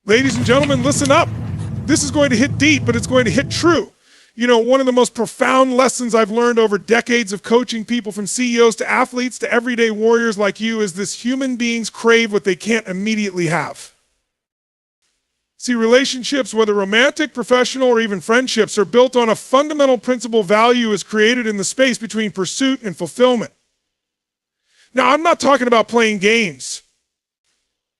Ladies and gentlemen, listen up. This is going to hit deep, but it's going to hit true. You know, one of the most profound lessons I've learned over decades of coaching people, from CEOs to athletes to everyday warriors like you, is this: human beings crave what they can't immediately have. See, relationships, whether romantic, professional, or even friendships, are built on a fundamental principle: value is created in the space between pursuit and fulfillment. Now, I'm not talking about playing games.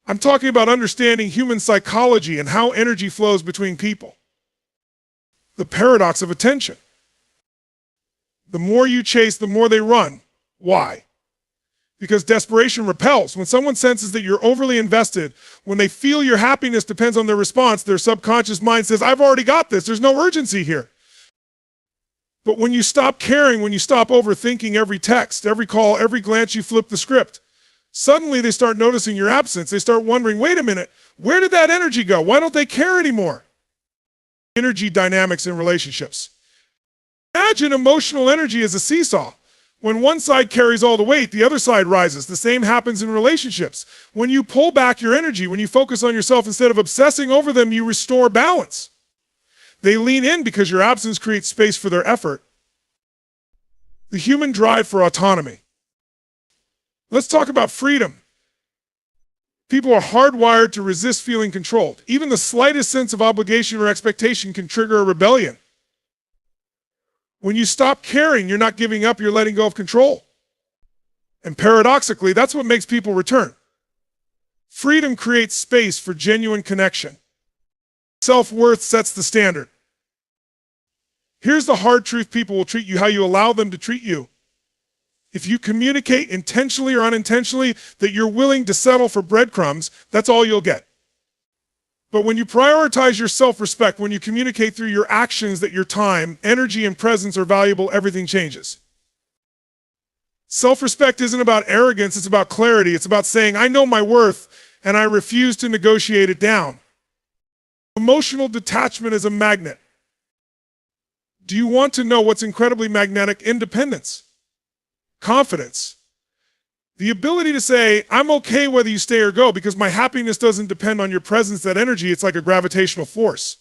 I'm talking about understanding human psychology and how energy flows between people. The paradox of attention. The more you chase, the more they run. Why? Because desperation repels. When someone senses that you're overly invested, when they feel your happiness depends on their response, their subconscious mind says, I've already got this. There's no urgency here. But when you stop caring, when you stop overthinking every text, every call, every glance, you flip the script. Suddenly they start noticing your absence. They start wondering, wait a minute, where did that energy go? Why don't they care anymore? Energy dynamics in relationships. Imagine emotional energy as a seesaw. When one side carries all the weight, the other side rises. The same happens in relationships. When you pull back your energy, when you focus on yourself instead of obsessing over them, you restore balance. They lean in because your absence creates space for their effort. The human drive for autonomy. Let's talk about freedom. People are hardwired to resist feeling controlled. Even the slightest sense of obligation or expectation can trigger a rebellion. When you stop caring, you're not giving up, you're letting go of control. And paradoxically, that's what makes people return. Freedom creates space for genuine connection. Self-worth sets the standard. Here's the hard truth: people will treat you how you allow them to treat you. If you communicate intentionally or unintentionally that you're willing to settle for breadcrumbs, that's all you'll get. But when you prioritize your self-respect, when you communicate through your actions that your time, energy, and presence are valuable, everything changes. Self-respect isn't about arrogance, it's about clarity. It's about saying, I know my worth, and I refuse to negotiate it down. Emotional detachment is a magnet. Do you want to know what's incredibly magnetic? Independence. Confidence. The ability to say, I'm okay whether you stay or go, because my happiness doesn't depend on your presence, that energy. It's like a gravitational force.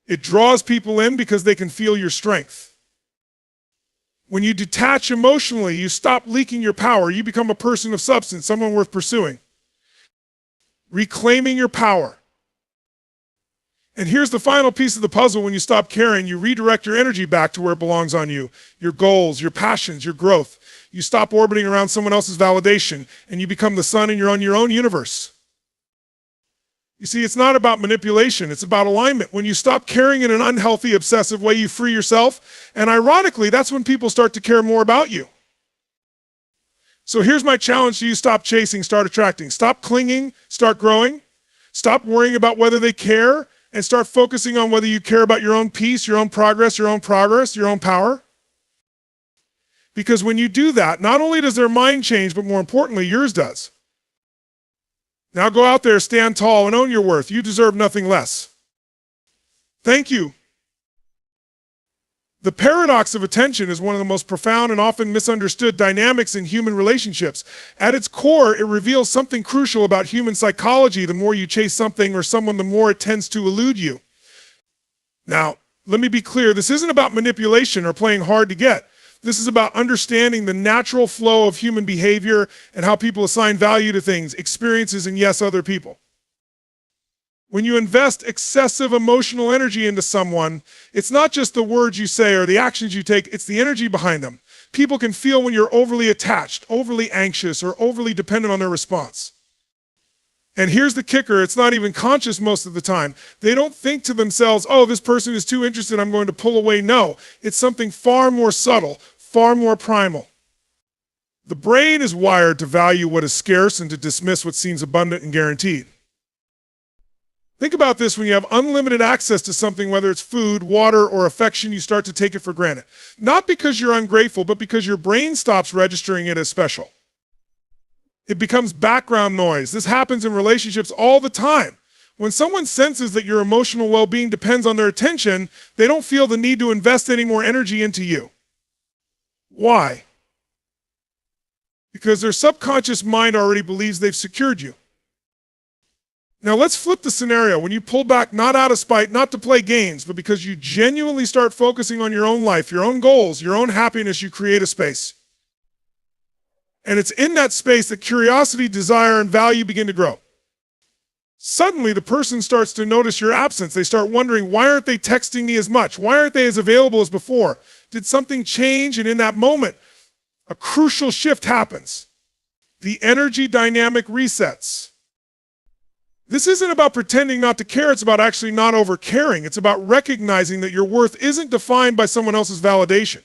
It draws people in because they can feel your strength. When you detach emotionally, you stop leaking your power. You become a person of substance, someone worth pursuing. Reclaiming your power. And here's the final piece of the puzzle: when you stop caring, you redirect your energy back to where it belongs on you. Your goals, your passions, your growth. You stop orbiting around someone else's validation, and you become the sun in your own universe. You see, it's not about manipulation, it's about alignment. When you stop caring in an unhealthy, obsessive way, you free yourself, and ironically, that's when people start to care more about you. So here's my challenge to you: stop chasing, start attracting. Stop clinging, start growing. Stop worrying about whether they care, and start focusing on whether you care about your own peace, your own progress, your own power. Because when you do that, not only does their mind change, but more importantly, yours does. Now go out there, stand tall, and own your worth. You deserve nothing less. Thank you. The paradox of attention is one of the most profound and often misunderstood dynamics in human relationships. At its core, it reveals something crucial about human psychology. The more you chase something or someone, the more it tends to elude you. Now, let me be clear. This isn't about manipulation or playing hard to get. This is about understanding the natural flow of human behavior and how people assign value to things, experiences, and yes, other people. When you invest excessive emotional energy into someone, it's not just the words you say or the actions you take, it's the energy behind them. People can feel when you're overly attached, overly anxious, or overly dependent on their response. And here's the kicker: it's not even conscious most of the time. They don't think to themselves, oh, this person is too interested, I'm going to pull away. No, it's something far more subtle, far more primal. The brain is wired to value what is scarce and to dismiss what seems abundant and guaranteed. Think about this: when you have unlimited access to something, whether it's food, water, or affection, you start to take it for granted. Not because you're ungrateful, but because your brain stops registering it as special. It becomes background noise. This happens in relationships all the time. When someone senses that your emotional well-being depends on their attention, they don't feel the need to invest any more energy into you. Why? Because their subconscious mind already believes they've secured you. Now let's flip the scenario. When you pull back, not out of spite, not to play games, but because you genuinely start focusing on your own life, your own goals, your own happiness, you create a space. And it's in that space that curiosity, desire, and value begin to grow. Suddenly, the person starts to notice your absence. They start wondering, why aren't they texting me as much? Why aren't they as available as before? Did something change? And in that moment, a crucial shift happens. The energy dynamic resets. This isn't about pretending not to care. It's about actually not over caring. It's about recognizing that your worth isn't defined by someone else's validation.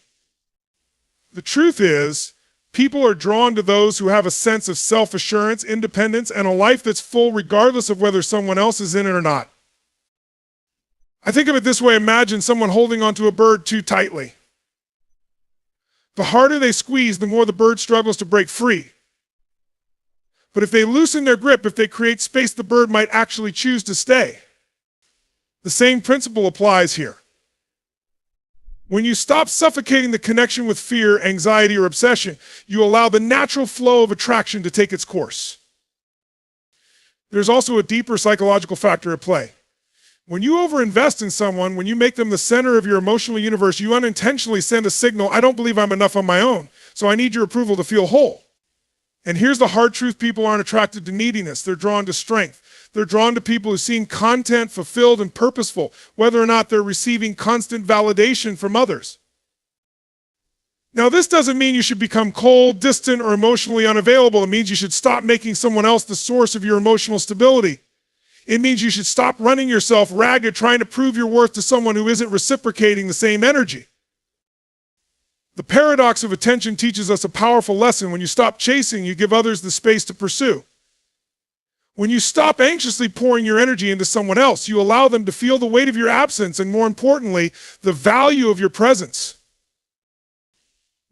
The truth is, people are drawn to those who have a sense of self-assurance, independence, and a life that's full regardless of whether someone else is in it or not. I think of it this way. Imagine someone holding onto a bird too tightly. The harder they squeeze, the more the bird struggles to break free. But if they loosen their grip, if they create space, the bird might actually choose to stay. The same principle applies here. When you stop suffocating the connection with fear, anxiety, or obsession, you allow the natural flow of attraction to take its course. There's also a deeper psychological factor at play. When you overinvest in someone, when you make them the center of your emotional universe, you unintentionally send a signal, I don't believe I'm enough on my own, so I need your approval to feel whole. And here's the hard truth: people aren't attracted to neediness. They're drawn to strength. They're drawn to people who seem content, fulfilled, and purposeful, whether or not they're receiving constant validation from others. Now, this doesn't mean you should become cold, distant, or emotionally unavailable. It means you should stop making someone else the source of your emotional stability. It means you should stop running yourself ragged trying to prove your worth to someone who isn't reciprocating the same energy. The paradox of attention teaches us a powerful lesson. When you stop chasing, you give others the space to pursue. When you stop anxiously pouring your energy into someone else, you allow them to feel the weight of your absence and, more importantly, the value of your presence.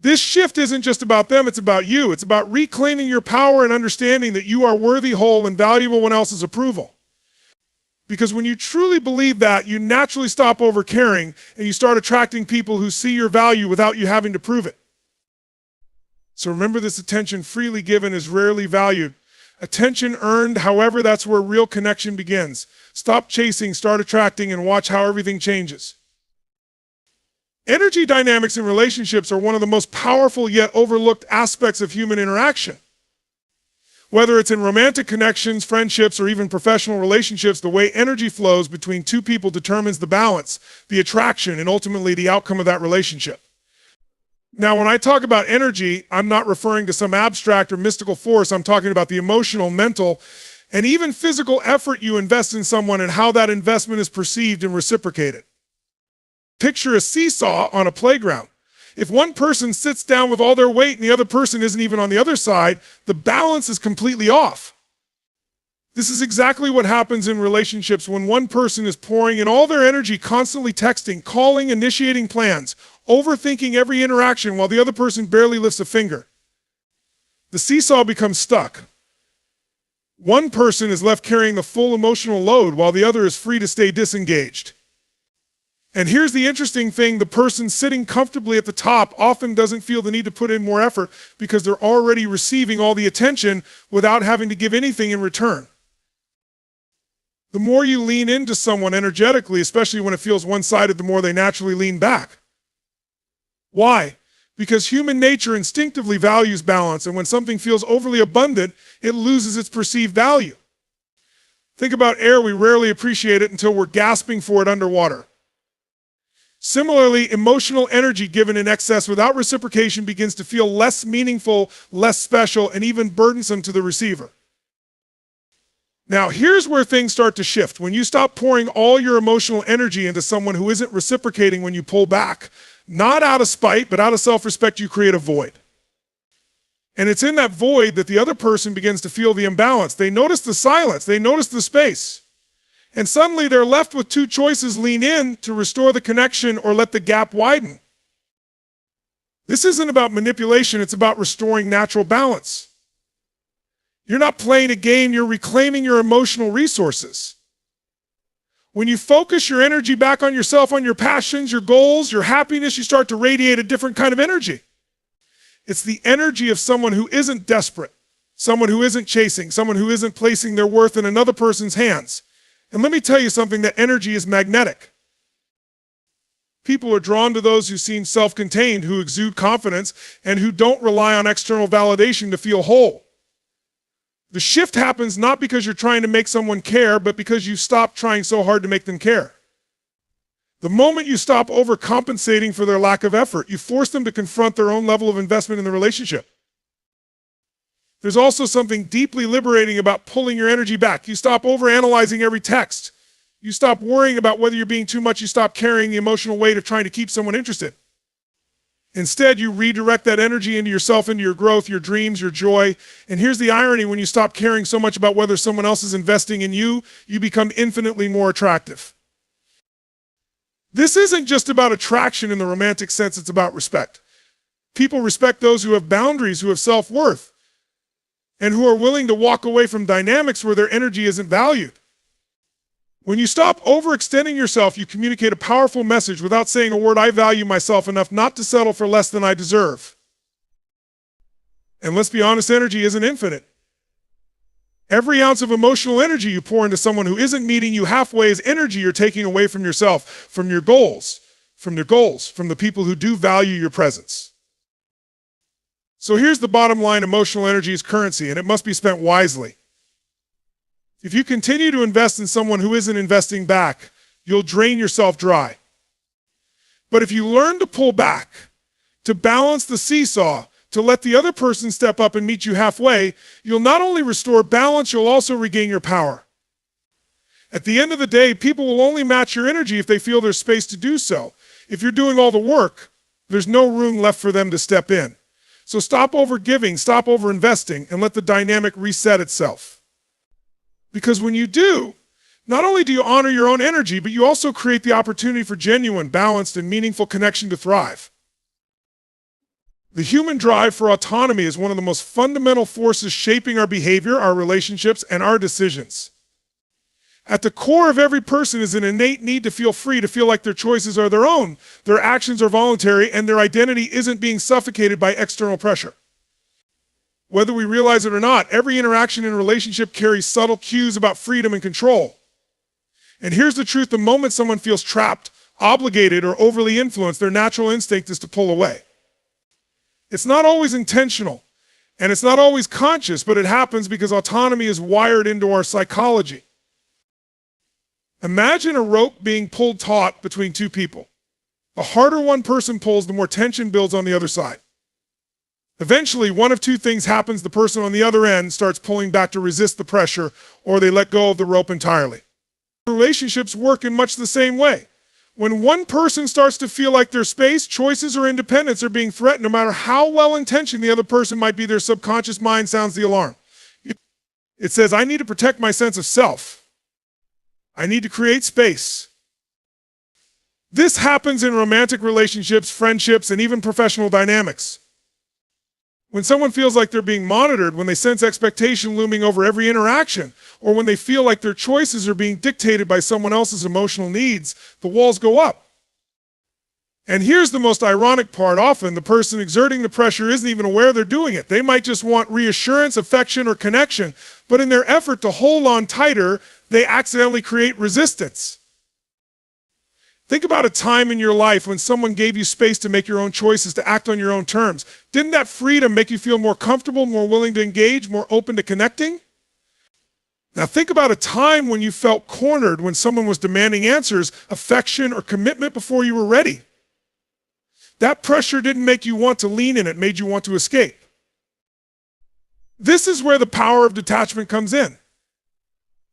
This shift isn't just about them, it's about you. It's about reclaiming your power and understanding that you are worthy, whole, and valuable when else's approval. Because when you truly believe that, you naturally stop overcaring and you start attracting people who see your value without you having to prove it. So remember, this attention freely given is rarely valued. Attention earned, however, that's where real connection begins. Stop chasing, start attracting, and watch how everything changes. Energy dynamics in relationships are one of the most powerful yet overlooked aspects of human interaction. Whether it's in romantic connections, friendships, or even professional relationships, the way energy flows between two people determines the balance, the attraction, and ultimately the outcome of that relationship. Now, when I talk about energy, I'm not referring to some abstract or mystical force. I'm talking about the emotional, mental, and even physical effort you invest in someone and how that investment is perceived and reciprocated. Picture a seesaw on a playground. If one person sits down with all their weight and the other person isn't even on the other side, the balance is completely off. This is exactly what happens in relationships when one person is pouring in all their energy, constantly texting, calling, initiating plans, overthinking every interaction while the other person barely lifts a finger. The seesaw becomes stuck. One person is left carrying the full emotional load while the other is free to stay disengaged. And here's the interesting thing: the person sitting comfortably at the top often doesn't feel the need to put in more effort because they're already receiving all the attention without having to give anything in return. The more you lean into someone energetically, especially when it feels one-sided, the more they naturally lean back. Why? Because human nature instinctively values balance, and when something feels overly abundant, it loses its perceived value. Think about air. We rarely appreciate it until we're gasping for it underwater. Similarly, emotional energy given in excess without reciprocation begins to feel less meaningful, less special, and even burdensome to the receiver. Now, here's where things start to shift. When you stop pouring all your emotional energy into someone who isn't reciprocating when you pull back, not out of spite, but out of self-respect, you create a void. And it's in that void that the other person begins to feel the imbalance. They notice the silence, they notice the space. And suddenly they're left with two choices: lean in to restore the connection or let the gap widen. This isn't about manipulation, it's about restoring natural balance. You're not playing a game, you're reclaiming your emotional resources. When you focus your energy back on yourself, on your passions, your goals, your happiness, you start to radiate a different kind of energy. It's the energy of someone who isn't desperate, someone who isn't chasing, someone who isn't placing their worth in another person's hands. And let me tell you something, that energy is magnetic. People are drawn to those who seem self-contained, who exude confidence, and who don't rely on external validation to feel whole. The shift happens not because you're trying to make someone care, but because you stop trying so hard to make them care. The moment you stop overcompensating for their lack of effort, you force them to confront their own level of investment in the relationship. There's also something deeply liberating about pulling your energy back. You stop overanalyzing every text. You stop worrying about whether you're being too much. You stop carrying the emotional weight of trying to keep someone interested. Instead, you redirect that energy into yourself, into your growth, your dreams, your joy. And here's the irony: when you stop caring so much about whether someone else is investing in you, you become infinitely more attractive. This isn't just about attraction in the romantic sense, it's about respect. People respect those who have boundaries, who have self-worth, and who are willing to walk away from dynamics where their energy isn't valued. When you stop overextending yourself, you communicate a powerful message without saying a word. I value myself enough not to settle for less than I deserve. And let's be honest, energy isn't infinite. Every ounce of emotional energy you pour into someone who isn't meeting you halfway is energy you're taking away from yourself, from your goals, from the people who do value your presence. So here's the bottom line: emotional energy is currency, and it must be spent wisely. If you continue to invest in someone who isn't investing back, you'll drain yourself dry. But if you learn to pull back, to balance the seesaw, to let the other person step up and meet you halfway, you'll not only restore balance, you'll also regain your power. At the end of the day, people will only match your energy if they feel there's space to do so. If you're doing all the work, there's no room left for them to step in. So stop over-giving, stop over-investing, and let the dynamic reset itself. Because when you do, not only do you honor your own energy, but you also create the opportunity for genuine, balanced, and meaningful connection to thrive. The human drive for autonomy is one of the most fundamental forces shaping our behavior, our relationships, and our decisions. At the core of every person is an innate need to feel free, to feel like their choices are their own, their actions are voluntary, and their identity isn't being suffocated by external pressure. Whether we realize it or not, every interaction in a relationship carries subtle cues about freedom and control. And here's the truth: the moment someone feels trapped, obligated, or overly influenced, their natural instinct is to pull away. It's not always intentional, and it's not always conscious, but it happens because autonomy is wired into our psychology. Imagine a rope being pulled taut between two people. The harder one person pulls, the more tension builds on the other side. Eventually, one of two things happens: the person on the other end starts pulling back to resist the pressure, or they let go of the rope entirely. Relationships work in much the same way. When one person starts to feel like their space, choices, or independence are being threatened, no matter how well-intentioned the other person might be, their subconscious mind sounds the alarm. It says, I need to protect my sense of self. I need to create space. This happens in romantic relationships, friendships, and even professional dynamics. When someone feels like they're being monitored, when they sense expectation looming over every interaction, or when they feel like their choices are being dictated by someone else's emotional needs, the walls go up. And here's the most ironic part: often the person exerting the pressure isn't even aware they're doing it. They might just want reassurance, affection, or connection, but in their effort to hold on tighter, they accidentally create resistance. Think about a time in your life when someone gave you space to make your own choices, to act on your own terms. Didn't that freedom make you feel more comfortable, more willing to engage, more open to connecting? Now think about a time when you felt cornered, when someone was demanding answers, affection, or commitment before you were ready. That pressure didn't make you want to lean in, it made you want to escape. This is where the power of detachment comes in.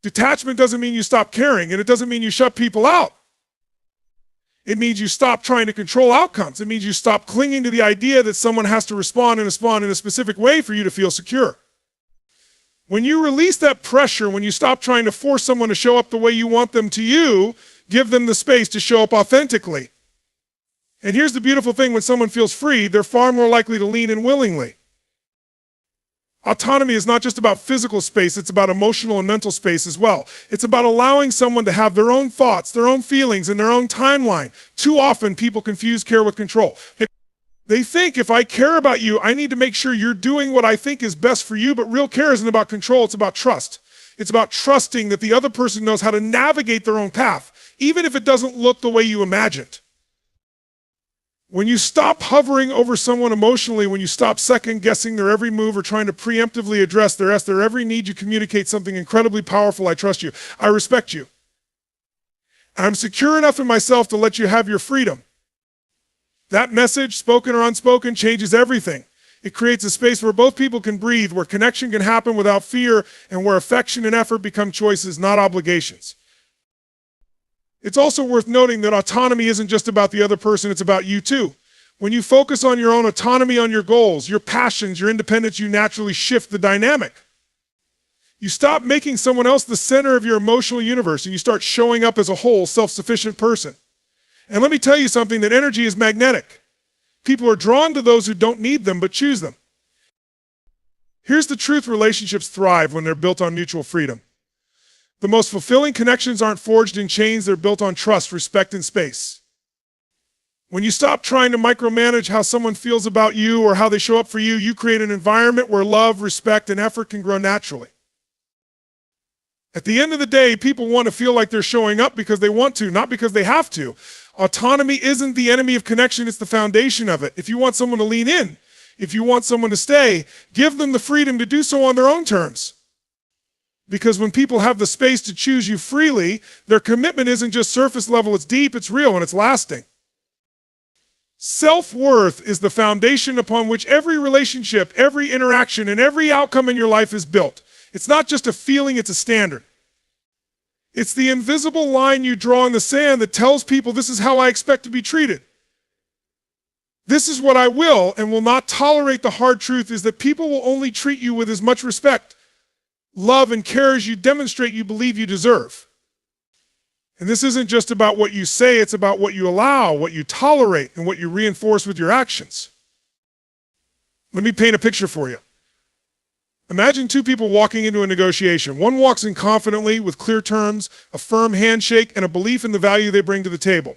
Detachment doesn't mean you stop caring, and it doesn't mean you shut people out. It means you stop trying to control outcomes. It means you stop clinging to the idea that someone has to respond in a specific way for you to feel secure. When you release that pressure, when you stop trying to force someone to show up the way you want them to, you give them the space to show up authentically. And here's the beautiful thing: when someone feels free, they're far more likely to lean in willingly. Autonomy is not just about physical space, it's about emotional and mental space as well. It's about allowing someone to have their own thoughts, their own feelings, and their own timeline. Too often, people confuse care with control. They think if I care about you, I need to make sure you're doing what I think is best for you, but real care isn't about control, it's about trust. It's about trusting that the other person knows how to navigate their own path, even if it doesn't look the way you imagined. When you stop hovering over someone emotionally, when you stop second-guessing their every move or trying to preemptively address their every need, you communicate something incredibly powerful. I trust you. I respect you. I'm secure enough in myself to let you have your freedom. That message, spoken or unspoken, changes everything. It creates a space where both people can breathe, where connection can happen without fear, and where affection and effort become choices, not obligations. It's also worth noting that autonomy isn't just about the other person, it's about you too. When you focus on your own autonomy, on your goals, your passions, your independence, you naturally shift the dynamic. You stop making someone else the center of your emotional universe, and you start showing up as a whole, self-sufficient person. And let me tell you something, that energy is magnetic. People are drawn to those who don't need them, but choose them. Here's the truth: relationships thrive when they're built on mutual freedom. The most fulfilling connections aren't forged in chains, they're built on trust, respect, and space. When you stop trying to micromanage how someone feels about you or how they show up for you, you create an environment where love, respect, and effort can grow naturally. At the end of the day, people want to feel like they're showing up because they want to, not because they have to. Autonomy isn't the enemy of connection, it's the foundation of it. If you want someone to lean in, if you want someone to stay, give them the freedom to do so on their own terms. Because when people have the space to choose you freely, their commitment isn't just surface level, it's deep, it's real, and it's lasting. Self-worth is the foundation upon which every relationship, every interaction, and every outcome in your life is built. It's not just a feeling, it's a standard. It's the invisible line you draw in the sand that tells people this is how I expect to be treated. This is what I will and will not tolerate. The hard truth is that people will only treat you with as much respect, love, and care as you demonstrate you believe you deserve. And this isn't just about what you say, it's about what you allow, what you tolerate, and what you reinforce with your actions. Let me paint a picture for you. Imagine two people walking into a negotiation. One walks in confidently with clear terms, a firm handshake, and a belief in the value they bring to the table.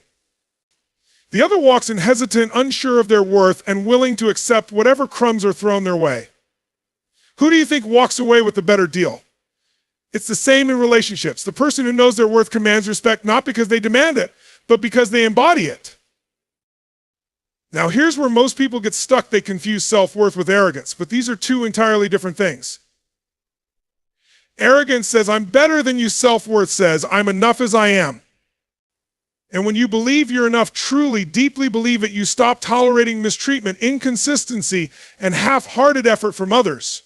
The other walks in hesitant, unsure of their worth, and willing to accept whatever crumbs are thrown their way. Who do you think walks away with the better deal? It's the same in relationships. The person who knows their worth commands respect not because they demand it, but because they embody it. Now, here's where most people get stuck. They confuse self-worth with arrogance, but these are two entirely different things. Arrogance says, I'm better than you. Self-worth says, I'm enough as I am. And when you believe you're enough, truly, deeply believe it, you stop tolerating mistreatment, inconsistency, and half-hearted effort from others.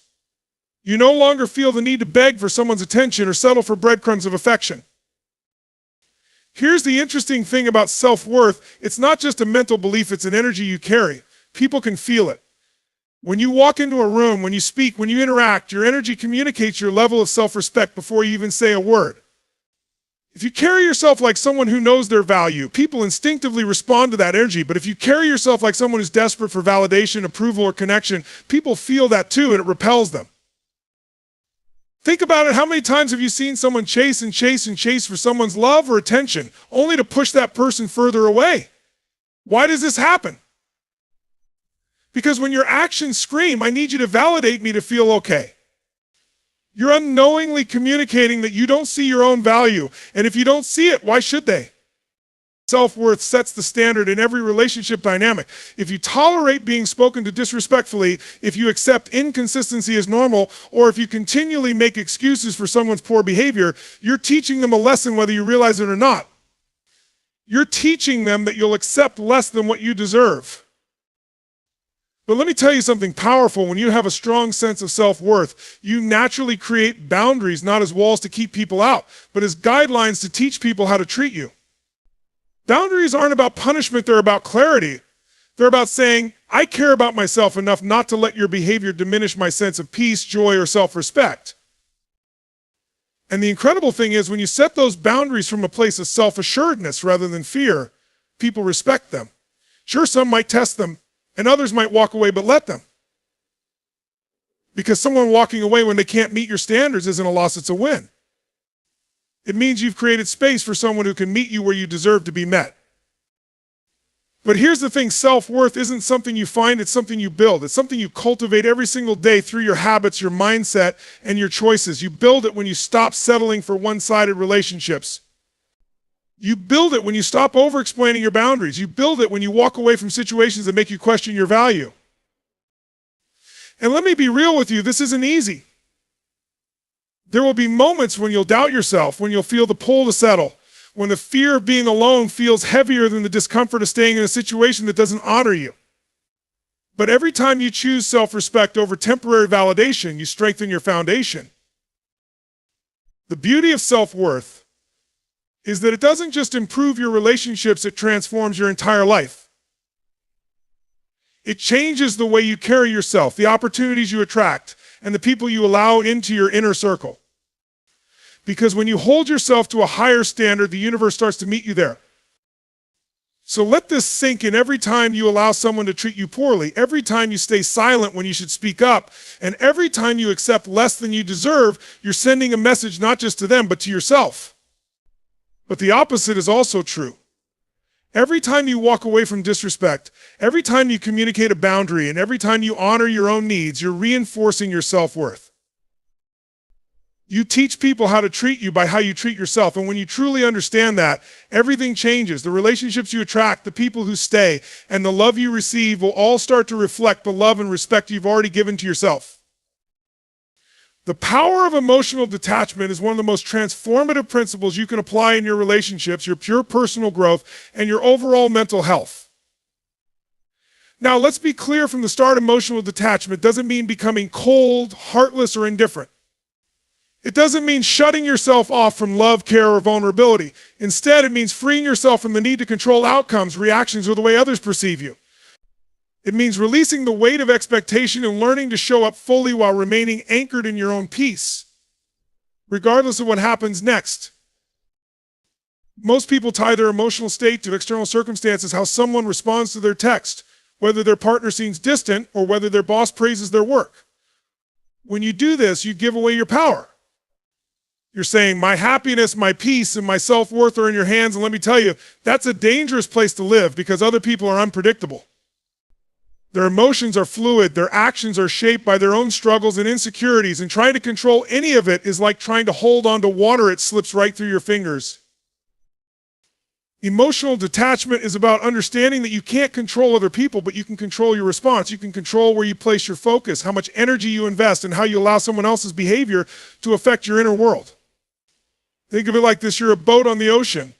You no longer feel the need to beg for someone's attention or settle for breadcrumbs of affection. Here's the interesting thing about self-worth. It's not just a mental belief, it's an energy you carry. People can feel it. When you walk into a room, when you speak, when you interact, your energy communicates your level of self-respect before you even say a word. If you carry yourself like someone who knows their value, people instinctively respond to that energy. But if you carry yourself like someone who's desperate for validation, approval, or connection, people feel that too, and it repels them. Think about it. How many times have you seen someone chase and chase and chase for someone's love or attention, only to push that person further away? Why does this happen? Because when your actions scream, I need you to validate me to feel okay. You're unknowingly communicating that you don't see your own value. And if you don't see it, why should they? Self-worth sets the standard in every relationship dynamic. If you tolerate being spoken to disrespectfully, if you accept inconsistency as normal, or if you continually make excuses for someone's poor behavior, you're teaching them a lesson whether you realize it or not. You're teaching them that you'll accept less than what you deserve. But let me tell you something powerful. When you have a strong sense of self-worth, you naturally create boundaries, not as walls to keep people out, but as guidelines to teach people how to treat you. Boundaries aren't about punishment, they're about clarity. They're about saying, I care about myself enough not to let your behavior diminish my sense of peace, joy, or self-respect. And the incredible thing is, when you set those boundaries from a place of self-assuredness rather than fear, people respect them. Sure, some might test them, and others might walk away, but let them. Because someone walking away when they can't meet your standards isn't a loss, it's a win. It means you've created space for someone who can meet you where you deserve to be met. But here's the thing, self-worth isn't something you find, it's something you build. It's something you cultivate every single day through your habits, your mindset, and your choices. You build it when you stop settling for one-sided relationships. You build it when you stop over-explaining your boundaries. You build it when you walk away from situations that make you question your value. And let me be real with you, this isn't easy. There will be moments when you'll doubt yourself, when you'll feel the pull to settle, when the fear of being alone feels heavier than the discomfort of staying in a situation that doesn't honor you. But every time you choose self-respect over temporary validation, you strengthen your foundation. The beauty of self-worth is that it doesn't just improve your relationships, it transforms your entire life. It changes the way you carry yourself, the opportunities you attract, and the people you allow into your inner circle. Because when you hold yourself to a higher standard, the universe starts to meet you there. So let this sink in every time you allow someone to treat you poorly, every time you stay silent when you should speak up, and every time you accept less than you deserve, you're sending a message not just to them, but to yourself. But the opposite is also true. Every time you walk away from disrespect, every time you communicate a boundary, and every time you honor your own needs, you're reinforcing your self-worth. You teach people how to treat you by how you treat yourself. And when you truly understand that, everything changes. The relationships you attract, the people who stay, and the love you receive will all start to reflect the love and respect you've already given to yourself. The power of emotional detachment is one of the most transformative principles you can apply in your relationships, your pure personal growth, and your overall mental health. Now, let's be clear from the start, emotional detachment doesn't mean becoming cold, heartless, or indifferent. It doesn't mean shutting yourself off from love, care, or vulnerability. Instead, it means freeing yourself from the need to control outcomes, reactions, or the way others perceive you. It means releasing the weight of expectation and learning to show up fully while remaining anchored in your own peace, regardless of what happens next. Most people tie their emotional state to external circumstances, how someone responds to their text, whether their partner seems distant or whether their boss praises their work. When you do this, you give away your power. You're saying, my happiness, my peace, and my self-worth are in your hands, and let me tell you, that's a dangerous place to live because other people are unpredictable. Their emotions are fluid, their actions are shaped by their own struggles and insecurities, and trying to control any of it is like trying to hold on to water. It slips right through your fingers. Emotional detachment is about understanding that you can't control other people, but you can control your response. You can control where you place your focus, how much energy you invest, and how you allow someone else's behavior to affect your inner world. Think of it like this, you're a boat on the ocean.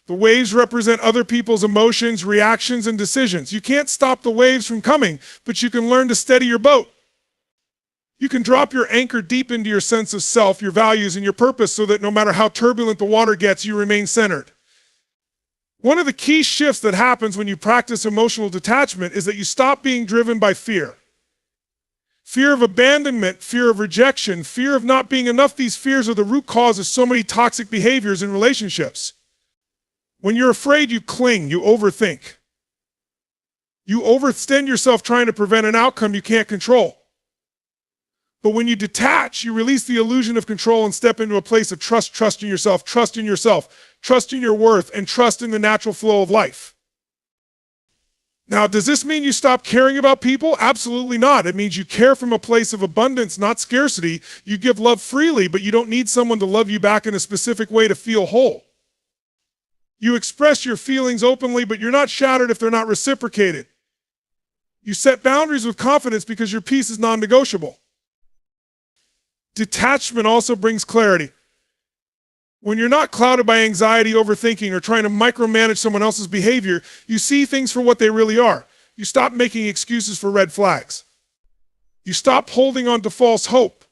The waves represent other people's emotions, reactions, and decisions. You can't stop the waves from coming, but you can learn to steady your boat. You can drop your anchor deep into your sense of self, your values, and your purpose so that no matter how turbulent the water gets, you remain centered. One of the key shifts that happens when you practice emotional detachment is that you stop being driven by fear. Fear of abandonment, fear of rejection, fear of not being enough. These fears are the root cause of so many toxic behaviors in relationships. When you're afraid, you cling, you overthink. You overextend yourself trying to prevent an outcome you can't control. But when you detach, you release the illusion of control and step into a place of trust in yourself, trust in your worth, and trust in the natural flow of life. Now, does this mean you stop caring about people? Absolutely not. It means you care from a place of abundance, not scarcity. You give love freely, but you don't need someone to love you back in a specific way to feel whole. You express your feelings openly, but you're not shattered if they're not reciprocated. You set boundaries with confidence because your peace is non-negotiable. Detachment also brings clarity. When you're not clouded by anxiety, overthinking, or trying to micromanage someone else's behavior, you see things for what they really are. You stop making excuses for red flags. You stop holding on to false hope.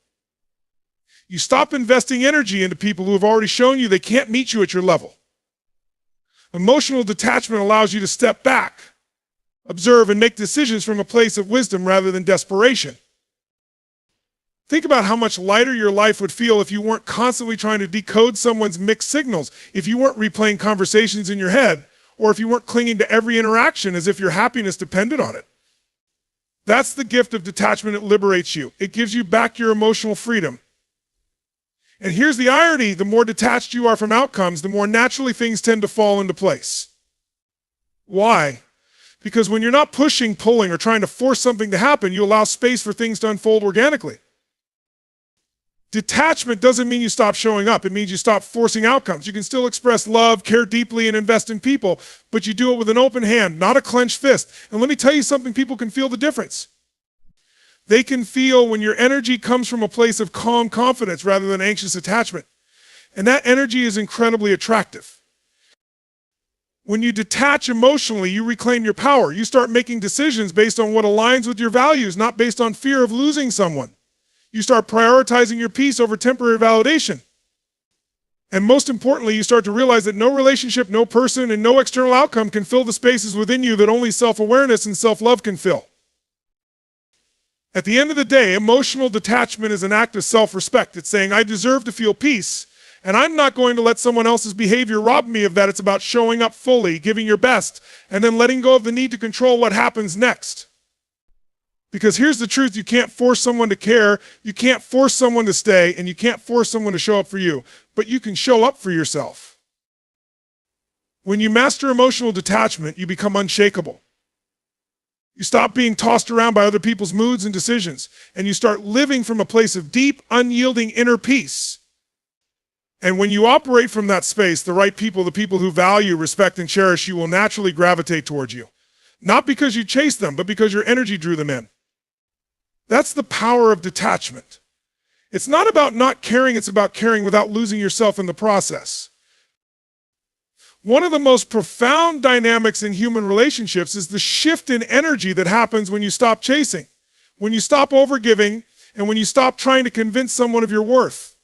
You stop investing energy into people who have already shown you they can't meet you at your level. Emotional detachment allows you to step back, observe, and make decisions from a place of wisdom rather than desperation. Think about how much lighter your life would feel if you weren't constantly trying to decode someone's mixed signals, if you weren't replaying conversations in your head, or if you weren't clinging to every interaction as if your happiness depended on it. That's the gift of detachment. It liberates you. It gives you back your emotional freedom. And here's the irony, the more detached you are from outcomes, the more naturally things tend to fall into place. Why? Because when you're not pushing, pulling, or trying to force something to happen, you allow space for things to unfold organically. Detachment doesn't mean you stop showing up. It means you stop forcing outcomes. You can still express love, care deeply, and invest in people, but you do it with an open hand, not a clenched fist. And let me tell you something, people can feel the difference. They can feel when your energy comes from a place of calm confidence rather than anxious attachment. And that energy is incredibly attractive. When you detach emotionally, you reclaim your power. You start making decisions based on what aligns with your values, not based on fear of losing someone. You start prioritizing your peace over temporary validation. And most importantly, you start to realize that no relationship, no person, and no external outcome can fill the spaces within you that only self-awareness and self-love can fill. At the end of the day, emotional detachment is an act of self-respect. It's saying, I deserve to feel peace, and I'm not going to let someone else's behavior rob me of that. It's about showing up fully, giving your best, and then letting go of the need to control what happens next. Because here's the truth, you can't force someone to care, you can't force someone to stay, and you can't force someone to show up for you, but you can show up for yourself. When you master emotional detachment, you become unshakable. You stop being tossed around by other people's moods and decisions, and you start living from a place of deep, unyielding inner peace. And when you operate from that space, the right people, the people who value, respect, and cherish you will naturally gravitate towards you. Not because you chased them, but because your energy drew them in. That's the power of detachment. It's not about not caring, it's about caring without losing yourself in the process. One of the most profound dynamics in human relationships is the shift in energy that happens when you stop chasing, when you stop overgiving, and when you stop trying to convince someone of your worth.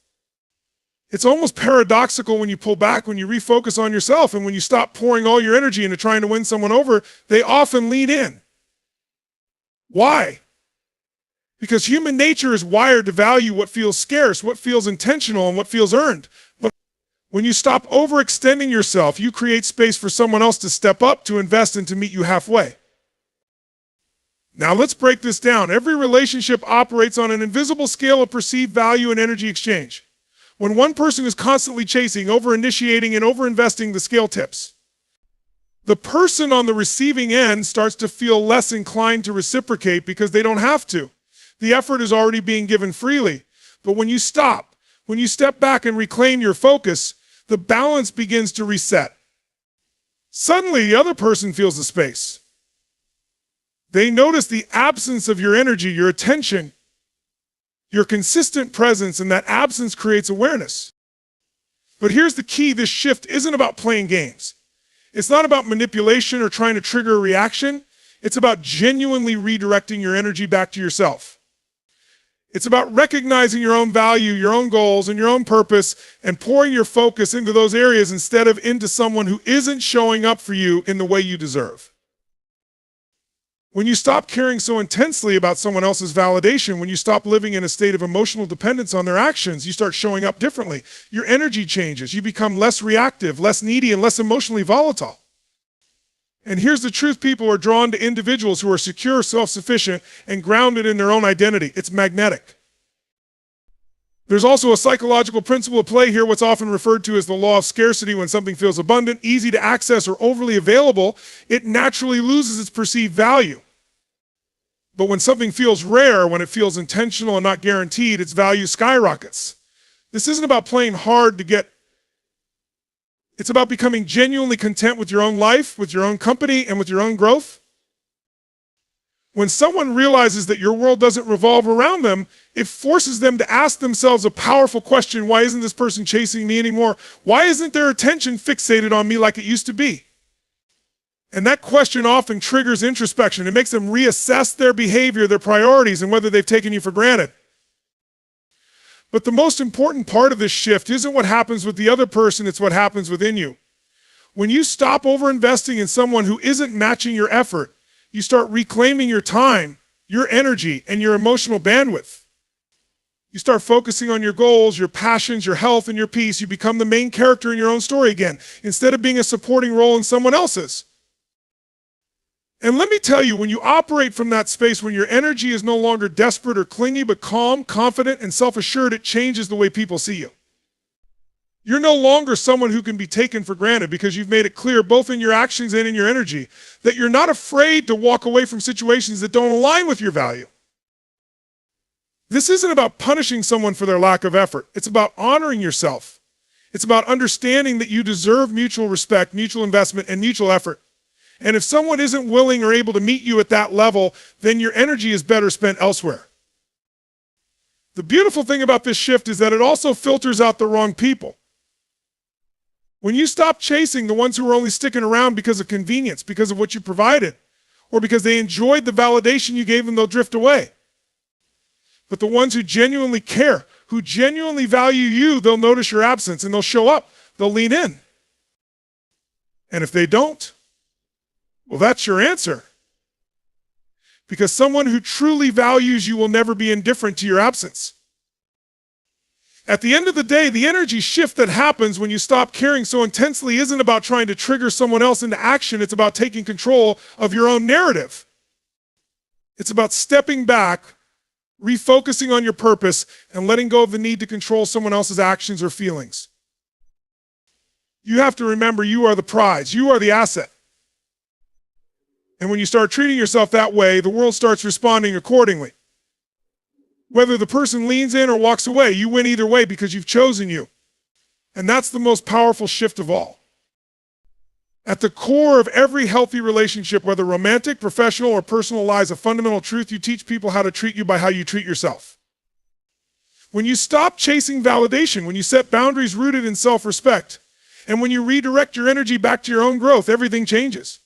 It's almost paradoxical when you pull back, when you refocus on yourself, and when you stop pouring all your energy into trying to win someone over, they often lean in. Why? Because human nature is wired to value what feels scarce, what feels intentional, and what feels earned. But when you stop overextending yourself, you create space for someone else to step up, to invest, and to meet you halfway. Now let's break this down. Every relationship operates on an invisible scale of perceived value and energy exchange. When one person is constantly chasing, over-initiating, and over-investing, the scale tips. The person on the receiving end starts to feel less inclined to reciprocate because they don't have to. The effort is already being given freely. But when you stop, when you step back and reclaim your focus, the balance begins to reset. Suddenly, the other person feels the space. They notice the absence of your energy, your attention, your consistent presence, and that absence creates awareness. But here's the key, this shift isn't about playing games. It's not about manipulation or trying to trigger a reaction. It's about genuinely redirecting your energy back to yourself. It's about recognizing your own value, your own goals, and your own purpose, and pouring your focus into those areas instead of into someone who isn't showing up for you in the way you deserve. When you stop caring so intensely about someone else's validation, when you stop living in a state of emotional dependence on their actions, you start showing up differently. Your energy changes. You become less reactive, less needy, and less emotionally volatile. And here's the truth, people are drawn to individuals who are secure, self-sufficient, and grounded in their own identity. It's magnetic. There's also a psychological principle at play here, what's often referred to as the law of scarcity. When something feels abundant, easy to access, or overly available, it naturally loses its perceived value. But when something feels rare, when it feels intentional and not guaranteed, its value skyrockets. This isn't about playing hard to get. It's about becoming genuinely content with your own life, with your own company, and with your own growth. When someone realizes that your world doesn't revolve around them, it forces them to ask themselves a powerful question. Why isn't this person chasing me anymore? Why isn't their attention fixated on me like it used to be? And that question often triggers introspection. It makes them reassess their behavior, their priorities, and whether they've taken you for granted. But the most important part of this shift isn't what happens with the other person, it's what happens within you. When you stop over-investing in someone who isn't matching your effort, you start reclaiming your time, your energy, and your emotional bandwidth. You start focusing on your goals, your passions, your health, and your peace. You become the main character in your own story again, instead of being a supporting role in someone else's. And let me tell you, when you operate from that space, when your energy is no longer desperate or clingy, but calm, confident, and self-assured, it changes the way people see you. You're no longer someone who can be taken for granted because you've made it clear, both in your actions and in your energy, that you're not afraid to walk away from situations that don't align with your value. This isn't about punishing someone for their lack of effort. It's about honoring yourself. It's about understanding that you deserve mutual respect, mutual investment, and mutual effort. And if someone isn't willing or able to meet you at that level, then your energy is better spent elsewhere. The beautiful thing about this shift is that it also filters out the wrong people. When you stop chasing the ones who are only sticking around because of convenience, because of what you provided, or because they enjoyed the validation you gave them, they'll drift away. But the ones who genuinely care, who genuinely value you, they'll notice your absence and they'll show up. They'll lean in. And if they don't, well, that's your answer. Because someone who truly values you will never be indifferent to your absence. At the end of the day, the energy shift that happens when you stop caring so intensely isn't about trying to trigger someone else into action. It's about taking control of your own narrative. It's about stepping back, refocusing on your purpose, and letting go of the need to control someone else's actions or feelings. You have to remember you are the prize. You are the asset. And when you start treating yourself that way, the world starts responding accordingly. Whether the person leans in or walks away, you win either way because you've chosen you. And that's the most powerful shift of all. At the core of every healthy relationship, whether romantic, professional, or personal, lies a fundamental truth. You teach people how to treat you by how you treat yourself. When you stop chasing validation, when you set boundaries rooted in self-respect, and when you redirect your energy back to your own growth, everything changes.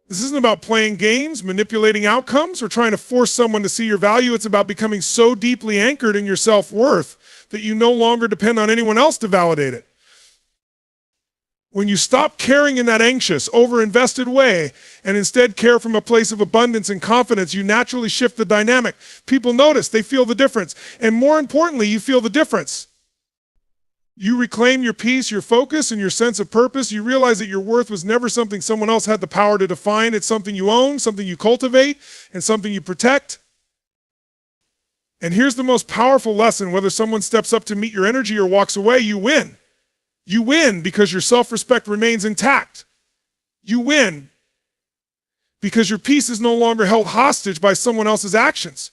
This isn't about playing games, manipulating outcomes, or trying to force someone to see your value. It's about becoming so deeply anchored in your self-worth that you no longer depend on anyone else to validate it. When you stop caring in that anxious, over-invested way and instead care from a place of abundance and confidence, you naturally shift the dynamic. People notice, they feel the difference. And more importantly, you feel the difference. You reclaim your peace, your focus, and your sense of purpose. You realize that your worth was never something someone else had the power to define. It's something you own, something you cultivate, and something you protect. And here's the most powerful lesson. Whether someone steps up to meet your energy or walks away, you win. You win because your self-respect remains intact. You win because your peace is no longer held hostage by someone else's actions.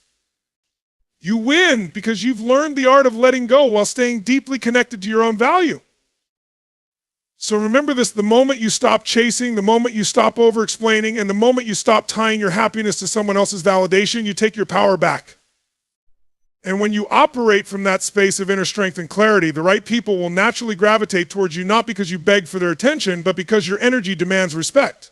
You win because you've learned the art of letting go while staying deeply connected to your own value. So remember this: the moment you stop chasing, the moment you stop over-explaining, and the moment you stop tying your happiness to someone else's validation, you take your power back. And when you operate from that space of inner strength and clarity, the right people will naturally gravitate towards you, not because you beg for their attention, but because your energy demands respect.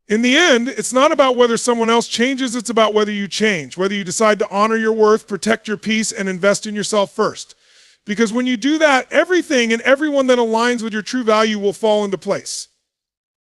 In the end, it's not about whether someone else changes, it's about whether you change, whether you decide to honor your worth, protect your peace, and invest in yourself first. Because when you do that, everything and everyone that aligns with your true value will fall into place.